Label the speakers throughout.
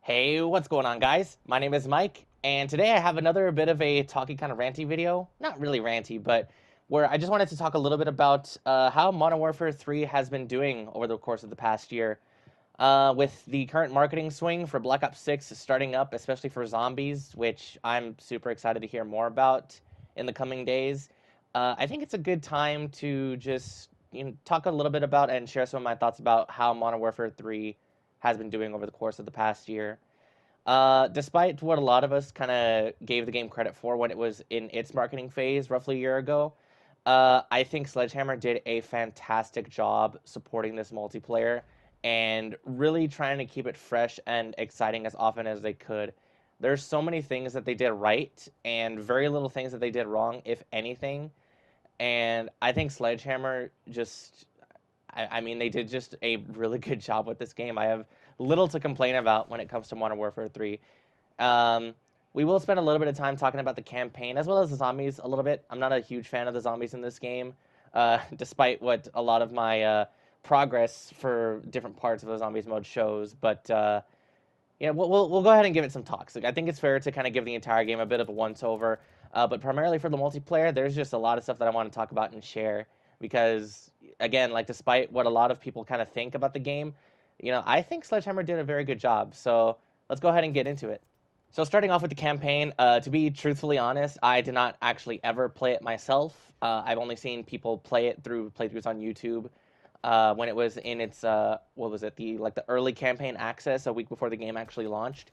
Speaker 1: Hey, what's going on, guys? My name is Mike, and today I have another bit of a talky kind of ranty video. Not really ranty, but where I just wanted to talk a little bit about how Modern Warfare 3 has been doing over the course of the past year. With the current marketing swing for Black Ops 6 starting up, especially for zombies, which I'm super excited to hear more about in the coming days. I think it's a good time to just talk a little bit about and share some of my thoughts about how Modern Warfare 3 has been doing over the course of the past year. Despite what a lot of us kind of gave the game credit for when it was in its marketing phase roughly a year ago, I think Sledgehammer did a fantastic job supporting this multiplayer and really trying to keep it fresh and exciting as often as they could. There's so many things that they did right and very little things that they did wrong, if anything. And I think Sledgehammer just, I mean, they did just a really good job with this game. I have little to complain about when it comes to Modern Warfare 3. Um, we will spend a little bit of time talking about the campaign as well as the zombies a little bit. I'm not a huge fan of the zombies in this game, despite what a lot of my progress for different parts of the zombies mode shows. But yeah, we'll go ahead and give it some talks. Like, I think it's fair to kind of give the entire game a bit of a once over. But primarily for the multiplayer, there's just a lot of stuff that I want to talk about and share because, again, like despite what a lot of people kind of think about the game, I think Sledgehammer did a very good job. So let's go ahead and get into it. So starting off with the campaign, to be truthfully honest, I did not actually ever play it myself. I've only seen people play it through playthroughs on YouTube. When it was in its what was it, the early campaign access a week before the game actually launched.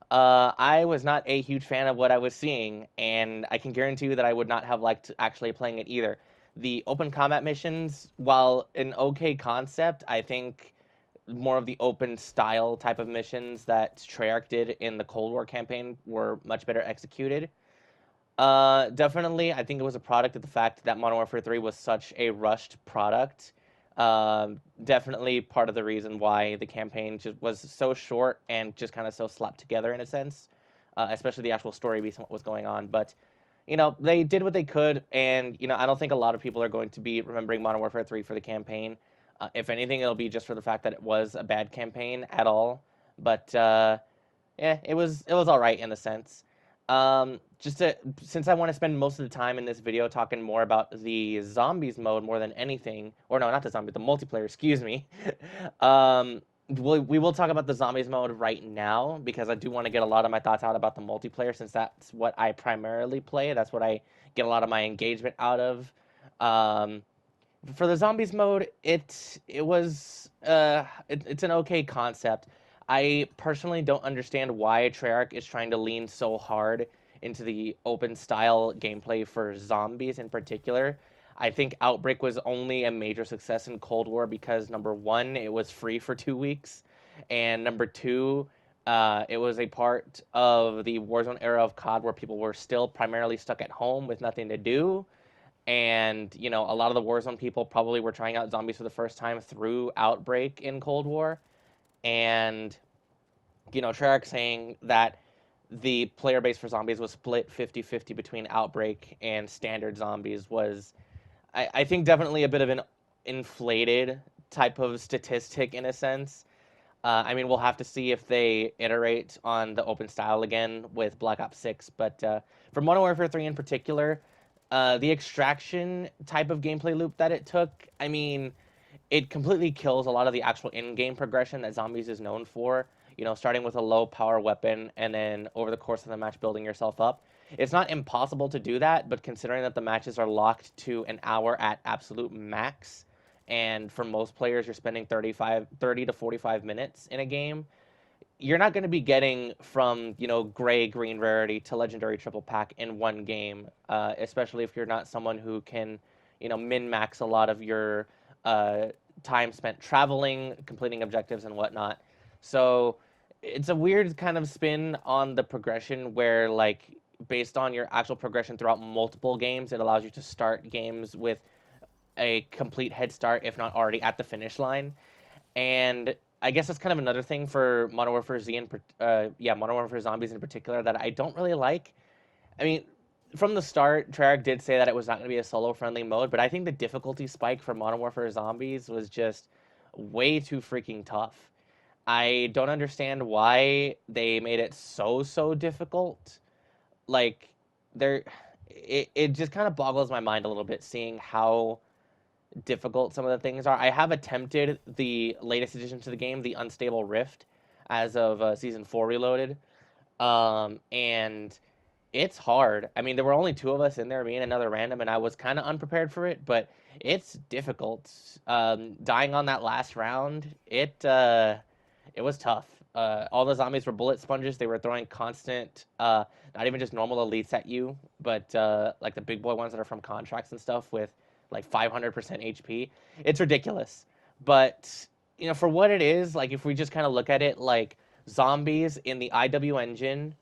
Speaker 1: I was not a huge fan of what I was seeing, and I can guarantee you that I would not have liked actually playing it either. The open combat missions, while an okay concept, I think more of the open style type of missions that Treyarch did in the Cold War campaign were much better executed. Definitely, I think it was a product of the fact that Modern Warfare 3 was such a rushed product. Definitely part of the reason why the campaign just was so short and just kind of so slapped together in a sense, especially the actual story based on what was going on. But, they did what they could, and, I don't think a lot of people are going to be remembering Modern Warfare 3 for the campaign. If anything, it'll be just for the fact that it was a bad campaign at all. But, yeah, it was all right in the sense. Since I want to spend most of the time in this video talking more about the zombies mode more than anything, or no, not the zombie, the multiplayer, excuse me. We will talk about the zombies mode right now because I do want to get a lot of my thoughts out about the multiplayer since that's what I primarily play. That's what I get a lot of my engagement out of. Um, for the zombies mode, it's an okay concept. I personally don't understand why Treyarch is trying to lean so hard into the open style gameplay for zombies in particular. I think Outbreak was only a major success in Cold War because number one, it was free for 2 weeks, and number two, it was a part of the Warzone era of CoD where people were still primarily stuck at home with nothing to do. And, a lot of the Warzone people probably were trying out zombies for the first time through Outbreak in Cold War. And, Treyarch saying that the player base for zombies was split 50-50 between Outbreak and standard zombies was, I think, definitely a bit of an inflated type of statistic in a sense. I mean, we'll have to see if they iterate on the open style again with Black Ops 6. But for Modern Warfare 3 in particular, the extraction type of gameplay loop that it took, I mean, it completely kills a lot of the actual in-game progression that Zombies is known for. Starting with a low power weapon and then over the course of the match building yourself up. It's not impossible to do that, but considering that the matches are locked to an hour at absolute max, and for most players you're spending 30 to 45 minutes in a game, you're not going to be getting from gray green rarity to legendary triple pack in one game, especially if you're not someone who can min max a lot of your time spent traveling, completing objectives and whatnot. So it's a weird kind of spin on the progression where, like, based on your actual progression throughout multiple games, it allows you to start games with a complete head start, if not already at the finish line. And I guess that's kind of another thing for Modern Warfare Modern Warfare Zombies in particular that I don't really like. I mean, from the start, Treyarch did say that it was not going to be a solo-friendly mode, but I think the difficulty spike for Modern Warfare Zombies was just way too freaking tough. I don't understand why they made it so difficult. Like there it just kind of boggles my mind a little bit seeing how difficult some of the things are. I have attempted the latest addition to the game, the Unstable Rift, as of season 4 Reloaded. And it's hard. I mean, there were only two of us in there, me and another random, and I was kind of unprepared for it, but it's difficult. Dying on that last round, it was tough. All the zombies were bullet sponges. They were throwing constant, not even just normal elites at you, but like the big boy ones that are from contracts and stuff with like 500% HP. It's ridiculous. But, for what it is, like if we just kind of look at it like zombies in the IW engine,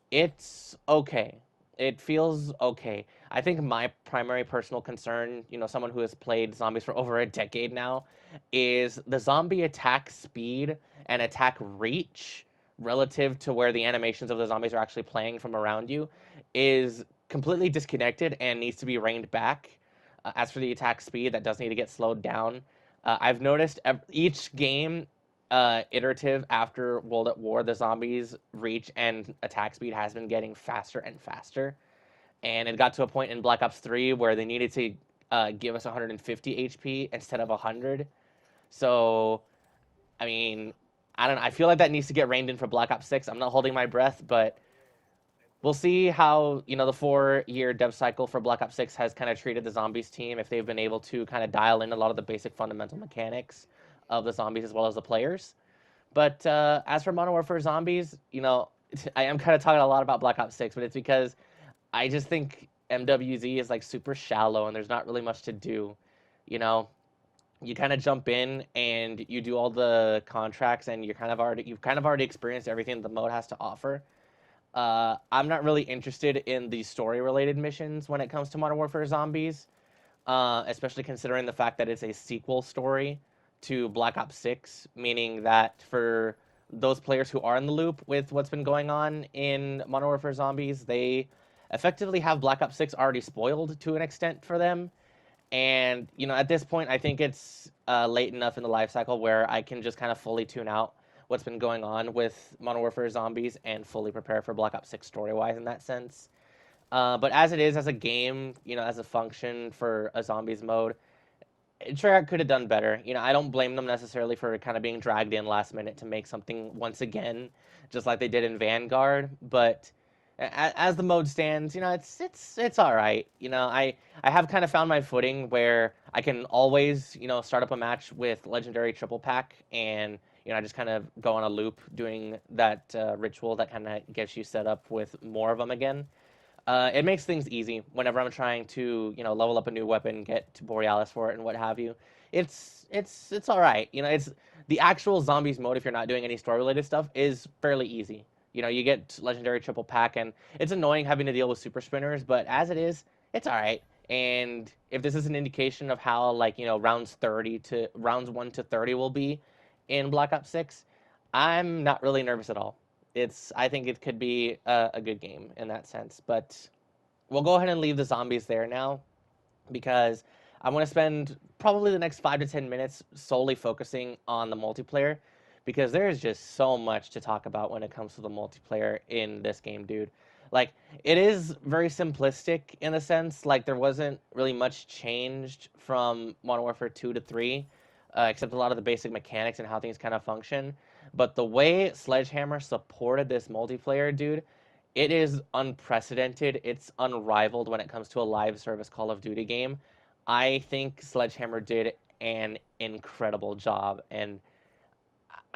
Speaker 1: it's okay. It feels okay. I think my primary personal concern, someone who has played zombies for over a decade now, is the zombie attack speed and attack reach relative to where the animations of the zombies are actually playing from around you is completely disconnected and needs to be reined back. As for the attack speed, that does need to get slowed down. I've noticed each game iterative after World at War, the zombies' reach and attack speed has been getting faster and faster. And it got to a point in Black Ops 3 where they needed to give us 150 HP instead of 100. So, I mean, I don't know. I feel like that needs to get reined in for Black Ops 6. I'm not holding my breath, but we'll see how, the 4-year dev cycle for Black Ops 6 has kind of treated the zombies team, if they've been able to kind of dial in a lot of the basic fundamental mechanics of the zombies as well as the players. But as for Modern Warfare Zombies, I am kind of talking a lot about Black Ops 6, but it's because I just think MWZ is like super shallow and there's not really much to do. You know, you kind of jump in and you do all the contracts and you've kind of already experienced everything the mode has to offer. I'm not really interested in the story related missions when it comes to Modern Warfare Zombies, especially considering the fact that it's a sequel story to Black Ops 6, meaning that for those players who are in the loop with what's been going on in Modern Warfare Zombies, they effectively have Black Ops 6 already spoiled to an extent for them. And, at this point, I think it's late enough in the life cycle where I can just kind of fully tune out what's been going on with Modern Warfare Zombies and fully prepare for Black Ops 6 story-wise in that sense. But as it is, as a game, as a function for a zombies mode, Treyarch could have done better. I don't blame them necessarily for kind of being dragged in last minute to make something once again, just like they did in Vanguard. But as the mode stands, it's all right. I have kind of found my footing where I can always start up a match with Legendary Triple Pack, and I just kind of go on a loop doing that ritual that kind of gets you set up with more of them again. It makes things easy whenever I'm trying to, level up a new weapon, get to Borealis for it, and what have you. It's all right. It's the actual zombies mode. If you're not doing any story related stuff, is fairly easy. You get legendary triple pack, and it's annoying having to deal with super spinners, but as it is, it's all right. And if this is an indication of how, like, rounds 1 to 30 will be in Black Ops 6, I'm not really nervous at all. I think it could be a good game in that sense. But we'll go ahead and leave the zombies there now because I want to spend probably the next 5 to 10 minutes solely focusing on the multiplayer because there is just so much to talk about when it comes to the multiplayer in this game, dude. Like, it is very simplistic in a sense. Like, there wasn't really much changed from Modern Warfare 2 to 3, except a lot of the basic mechanics and how things kind of function. But the way Sledgehammer supported this multiplayer, dude, it is unprecedented. It's unrivaled when it comes to a live service Call of Duty game. I think Sledgehammer did an incredible job, and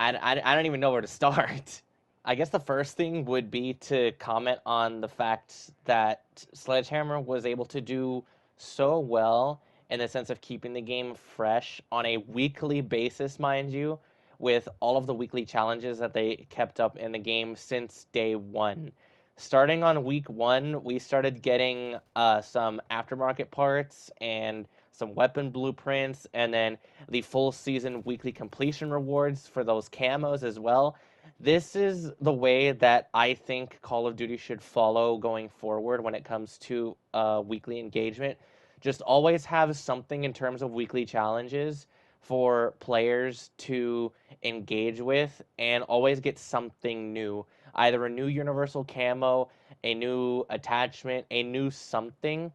Speaker 1: I don't even know where to start. I guess the first thing would be to comment on the fact that Sledgehammer was able to do so well in the sense of keeping the game fresh on a weekly basis, mind you, with all of the weekly challenges that they kept up in the game since day one. Starting on week 1, we started getting some aftermarket parts and some weapon blueprints, and then the full season weekly completion rewards for those camos as well. This is the way that I think Call of Duty should follow going forward when it comes to weekly engagement. Just always have something in terms of weekly challenges for players to engage with and always get something new. Either a new universal camo, a new attachment, a new something.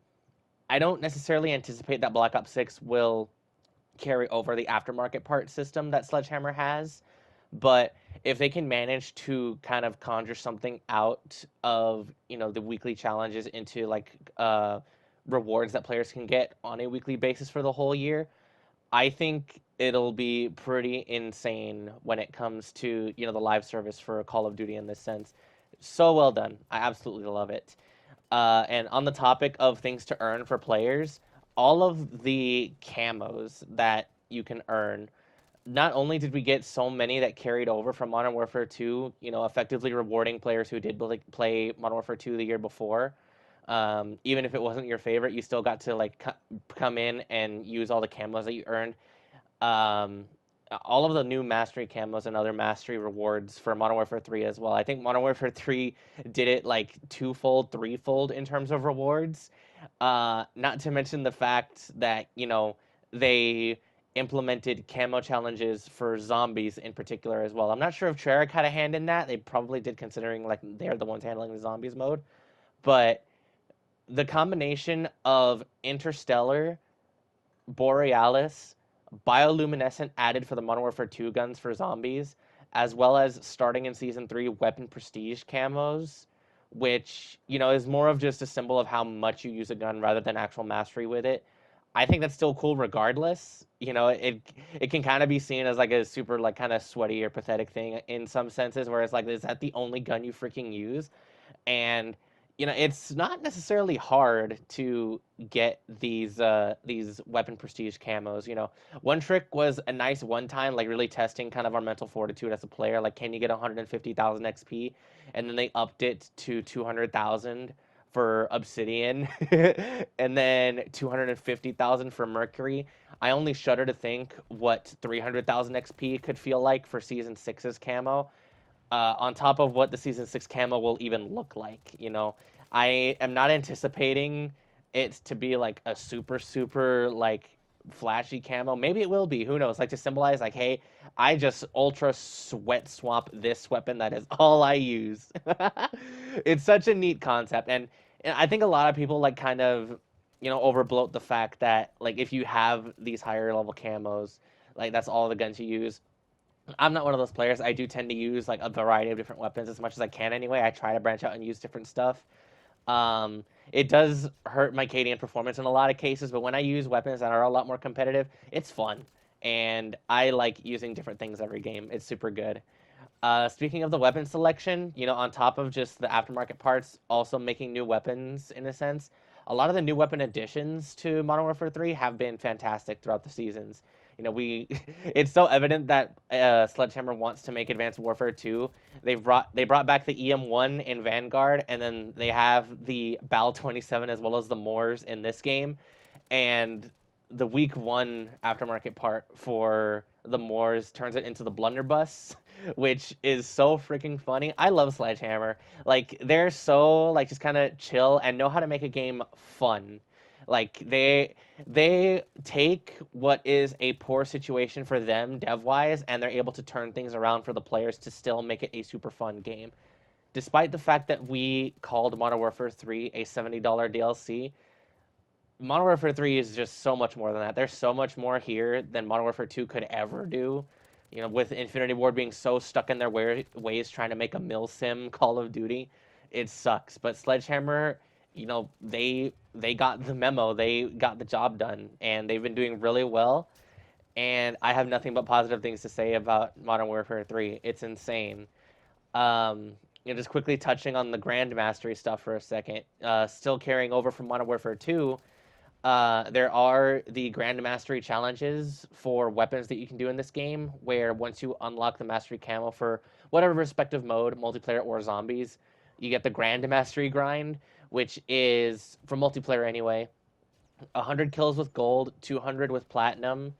Speaker 1: I don't necessarily anticipate that Black Ops 6 will carry over the aftermarket part system that Sledgehammer has, but if they can manage to kind of conjure something out of, the weekly challenges into like rewards that players can get on a weekly basis for the whole year, I think it'll be pretty insane when it comes to, the live service for Call of Duty in this sense. So well done. I absolutely love it. And on the topic of things to earn for players, all of the camos that you can earn, not only did we get so many that carried over from Modern Warfare 2, effectively rewarding players who did play Modern Warfare 2 the year before. Even if it wasn't your favorite, you still got to like come in and use all the camos that you earned. Um, all of the new mastery camos and other mastery rewards for Modern Warfare 3 as well. I think Modern Warfare 3 did it like twofold, threefold in terms of rewards. Not to mention the fact that, they implemented camo challenges for zombies in particular as well. I'm not sure if Treyarch had a hand in that. They probably did, considering like they're the ones handling the zombies mode. But the combination of Interstellar, Borealis, Bioluminescent added for the Modern Warfare 2 guns for zombies, as well as starting in Season 3, Weapon Prestige camos, which, is more of just a symbol of how much you use a gun rather than actual mastery with it. I think that's still cool regardless. It can kind of be seen as like a super like kind of sweaty or pathetic thing in some senses, where it's like, is that the only gun you freaking use? And it's not necessarily hard to get these weapon prestige camos. One trick was a nice one time, like really testing kind of our mental fortitude as a player. Like, can you get 150,000 XP? And then they upped it to 200,000 for Obsidian, and then 250,000 for Mercury. I only shudder to think what 300,000 XP could feel like for Season 6's camo, on top of what the Season 6 camo will even look like. I am not anticipating it to be like a super, super like flashy camo. Maybe it will be. Who knows? Like to symbolize, like, hey, I just ultra sweat swap this weapon. That is all I use. It's such a neat concept. And I think a lot of people like kind of, overbloat the fact that like if you have these higher level camos, like that's all the guns you use. I'm not one of those players. I do tend to use like a variety of different weapons as much as I can anyway. I try to branch out and use different stuff. It does hurt my KD and performance in a lot of cases, but when I use weapons that are a lot more competitive, it's fun. And I like using different things every game. It's super good. Speaking of the weapon selection, on top of just the aftermarket parts, also making new weapons in a sense, a lot of the new weapon additions to Modern Warfare 3 have been fantastic throughout the seasons. We it's so evident that Sledgehammer wants to make Advanced Warfare 2. They brought back the EM1 in Vanguard, and then they have the BAL 27 as well as the Moors in this game. And the week one aftermarket part for the Moors turns it into the blunderbuss, which is so freaking funny. I love Sledgehammer. Like they're so like just kind of chill and know how to make a game fun. Like they take what is a poor situation for them dev wise, and they're able to turn things around for the players to still make it a super fun game. Despite the fact that we called Modern Warfare 3 a $70 DLC, Modern Warfare 3 is just so much more than that. There's so much more here than Modern Warfare 2 could ever do. With Infinity Ward being so stuck in their ways trying to make a mil sim Call of Duty, it sucks. But Sledgehammer, they got the memo. They got the job done, and they've been doing really well. And I have nothing but positive things to say about Modern Warfare 3. It's insane. Just quickly touching on the Grand Mastery stuff for a second. Still carrying over from Modern Warfare 2, there are the Grand Mastery challenges for weapons that you can do in this game, where once you unlock the Mastery Camo for whatever respective mode, multiplayer or zombies, you get the Grand Mastery grind, which is, for multiplayer anyway, 100 kills with gold, 200 with platinum,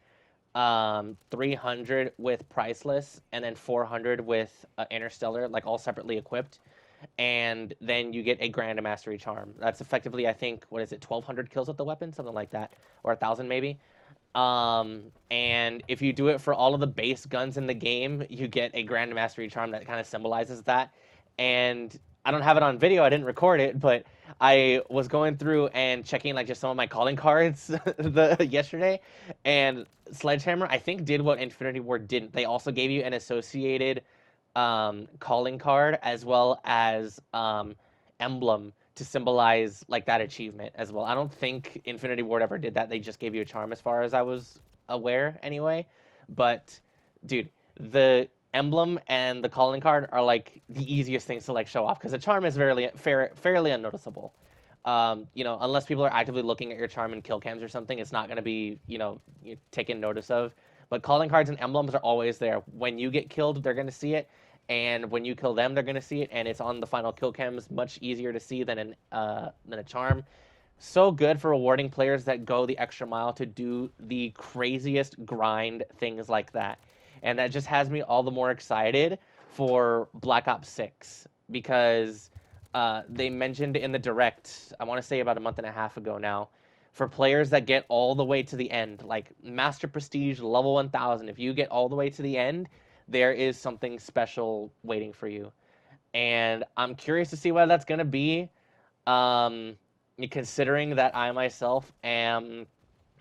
Speaker 1: 300 with priceless, and then 400 with interstellar, like all separately equipped. And then you get a Grand Mastery charm. That's effectively, I think, what is it, 1,200 kills with the weapon, something like that, or 1,000 maybe. And if you do it for all of the base guns in the game, you get a Grand Mastery charm that kind of symbolizes that. And I don't have it on video, I didn't record it, but I was going through and checking like just some of my calling cards yesterday, and Sledgehammer I think did what Infinity Ward didn't. They also gave you an associated calling card as well as emblem to symbolize like that achievement as well. I don't think Infinity Ward ever did that. They just gave you a charm as far as I was aware anyway. But dude, the emblem and the calling card are like the easiest things to like show off because the charm is fairly unnoticeable. Unless people are actively looking at your charm and kill cams or something, it's not going to be, taken notice of. But calling cards and emblems are always there. When you get killed, they're going to see it, and when you kill them, they're going to see it, and it's on the final kill cams, much easier to see than a charm. So good for rewarding players that go the extra mile to do the craziest grind things like that. And that just has me all the more excited for Black Ops 6 because they mentioned in the direct, I want to say about a month and a half ago now, for players that get all the way to the end, like Master Prestige level 1000, if you get all the way to the end, there is something special waiting for you. And I'm curious to see what that's going to be, um, considering that I myself am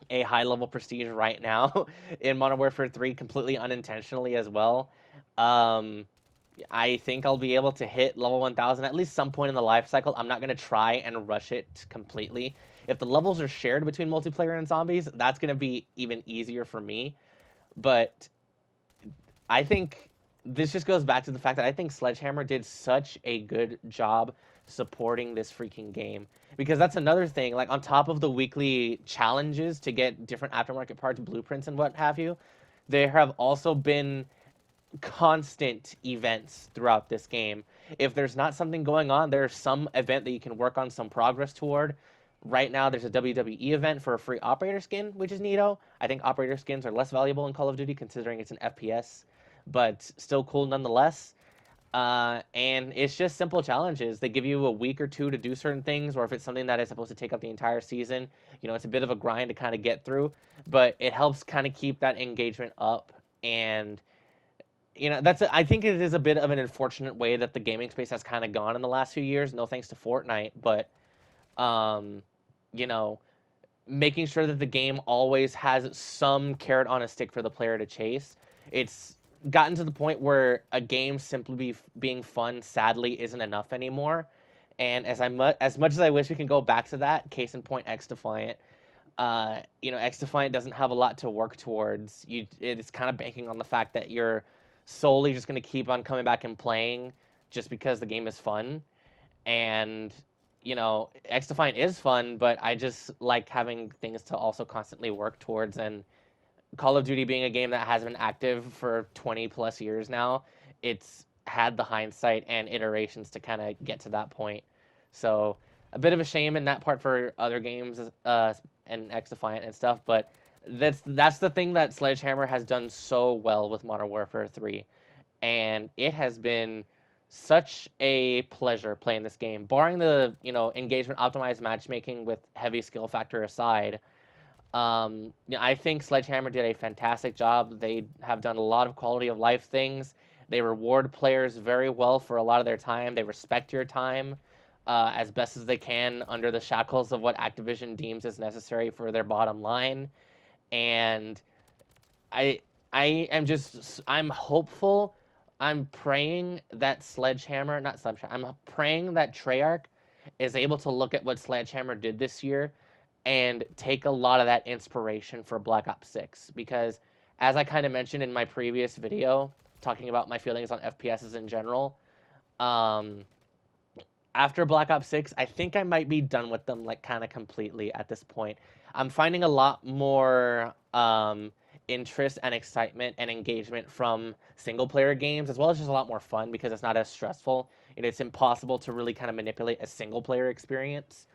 Speaker 1: a high level prestige right now in Modern Warfare 3 completely unintentionally as well. Um, I think I'll be able to hit level 1000 at least some point in the life cycle. I'm not going to try and rush it completely. If the levels are shared between multiplayer and zombies, that's going to be even easier for me. But I think this just goes back to the fact that I think Sledgehammer did such a good job supporting this freaking game. Because that's another thing, like on top of the weekly challenges to get different aftermarket parts, blueprints, and what have you, there have also been constant events throughout this game. If there's not something going on, there's some event that you can work on some progress toward. Right now, there's a WWE event for a free operator skin, which is neato. I think operator skins are less valuable in Call of Duty considering it's an FPS, but still cool nonetheless. And it's just simple challenges. They give you a week or two to do certain things, or if it's something that is supposed to take up the entire season, it's a bit of a grind to kind of get through, but it helps kind of keep that engagement up. And I think it is a bit of an unfortunate way that the gaming space has kind of gone in the last few years. No thanks to Fortnite, but um, you know, making sure that the game always has some carrot on a stick for the player to chase. It's gotten to the point where a game simply being fun, sadly, isn't enough anymore. And as much as I wish we can go back to that, case in point, X Defiant. X Defiant doesn't have a lot to work towards. It's kind of banking on the fact that you're solely just going to keep on coming back and playing just because the game is fun. And X Defiant is fun, but I just like having things to also constantly work towards. And Call of Duty being a game that has been active for 20 plus years now, it's had the hindsight and iterations to kind of get to that point. So a bit of a shame in that part for other games and X Defiant and stuff, but that's the thing that Sledgehammer has done so well with Modern Warfare 3, and it has been such a pleasure playing this game. Barring the engagement optimized matchmaking with heavy skill factor aside, I think Sledgehammer did a fantastic job. They have done a lot of quality of life things. They reward players very well for a lot of their time. They respect your time as best as they can under the shackles of what Activision deems is necessary for their bottom line. And I I'm hopeful. I'm praying that Sledgehammer, not Sledgehammer, I'm praying that Treyarch is able to look at what Sledgehammer did this year and take a lot of that inspiration for Black Ops 6. Because as I kind of mentioned in my previous video, talking about my feelings on FPSs in general, after Black Ops 6, I think I might be done with them like kind of completely at this point. I'm finding a lot more interest and excitement and engagement from single player games, as well as just a lot more fun because it's not as stressful. It's impossible to really kind of manipulate a single player experience.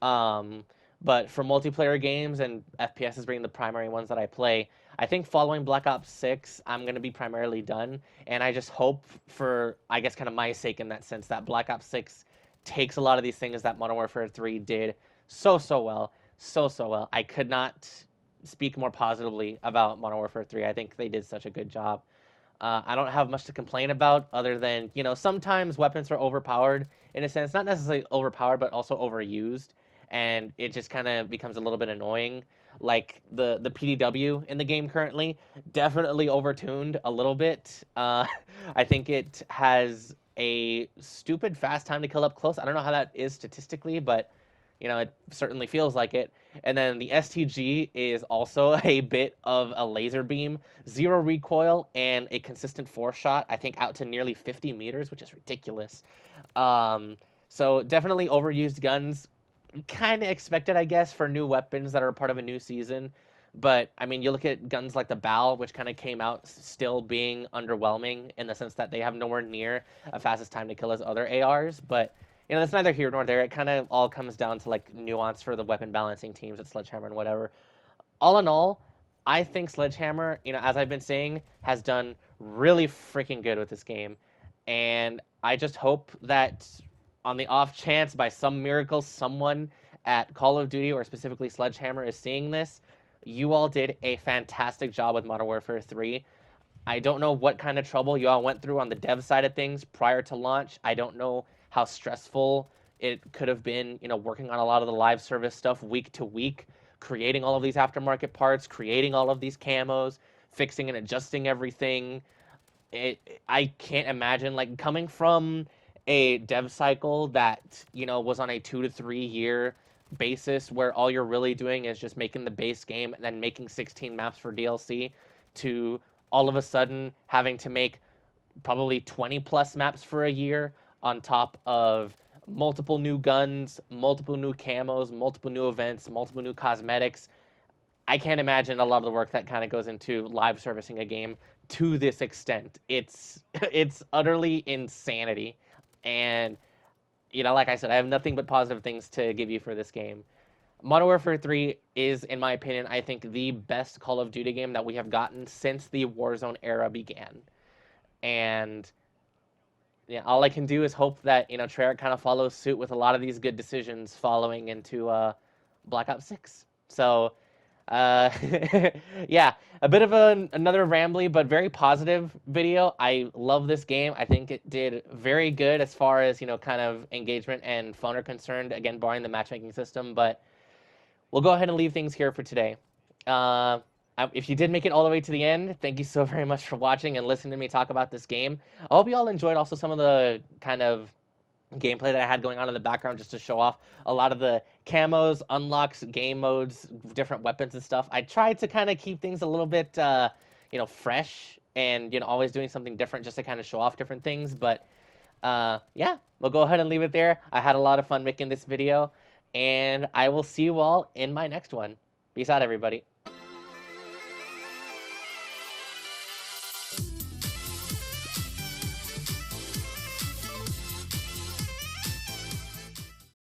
Speaker 1: Um, but for multiplayer games and FPSs being the primary ones that I play, I think following Black Ops 6, I'm going to be primarily done. And I just hope for, I guess, kind of my sake in that sense, that Black Ops 6 takes a lot of these things that Modern Warfare 3 did so well. So well. I could not speak more positively about Modern Warfare 3. I think they did such a good job. I don't have much to complain about other than, sometimes weapons are overpowered in a sense, not necessarily overpowered, but also overused. And it just kind of becomes a little bit annoying. Like the PDW in the game currently, definitely overtuned a little bit. I think it has a stupid fast time to kill up close. I don't know how that is statistically, but it certainly feels like it. And then the STG is also a bit of a laser beam, zero recoil, and a consistent force shot, I think out to nearly 50 meters, which is ridiculous. Um, so definitely overused guns. Kind of expected, I guess, for new weapons that are part of a new season. But I mean, you look at guns like the BAL, which kind of came out still being underwhelming in the sense that they have nowhere near a fastest time to kill as other ARs. But that's neither here nor there. It kind of all comes down to like nuance for the weapon balancing teams at Sledgehammer and whatever. All in all, I think Sledgehammer, as I've been saying, has done really freaking good with this game. And I just hope that on the off chance, by some miracle, someone at Call of Duty or specifically Sledgehammer is seeing this, you all did a fantastic job with Modern Warfare 3. I don't know what kind of trouble you all went through on the dev side of things prior to launch. I don't know how stressful it could have been, working on a lot of the live service stuff week to week, creating all of these aftermarket parts, creating all of these camos, fixing and adjusting everything. I can't imagine, like, coming from a dev cycle that was on a 2 to 3 year basis where all you're really doing is just making the base game and then making 16 maps for DLC, to all of a sudden having to make probably 20 plus maps for a year on top of multiple new guns, multiple new camos, multiple new events, multiple new cosmetics. I can't imagine a lot of the work that kind of goes into live servicing a game to this extent. It's utterly insanity. And like I said, I have nothing but positive things to give you for this game. Modern Warfare 3 is, in my opinion, I think the best Call of Duty game that we have gotten since the Warzone era began. And yeah, all I can do is hope that Treyarch kind of follows suit with a lot of these good decisions following into Black Ops 6. So uh, yeah, a bit of another rambly but very positive video. I love this game. I think it did very good as far as kind of engagement and fun are concerned. Again, barring the matchmaking system, but we'll go ahead and leave things here for today. Uh, if you did make it all the way to the end, thank you so very much for watching and listening to me talk about this game. I hope you all enjoyed also some of the kind of gameplay that I had going on in the background, just to show off a lot of the camos, unlocks, game modes, different weapons and stuff. I tried to kind of keep things a little bit, fresh and, always doing something different just to kind of show off different things. But yeah, we'll go ahead and leave it there. I had a lot of fun making this video, and I will see you all in my next one. Peace out, everybody.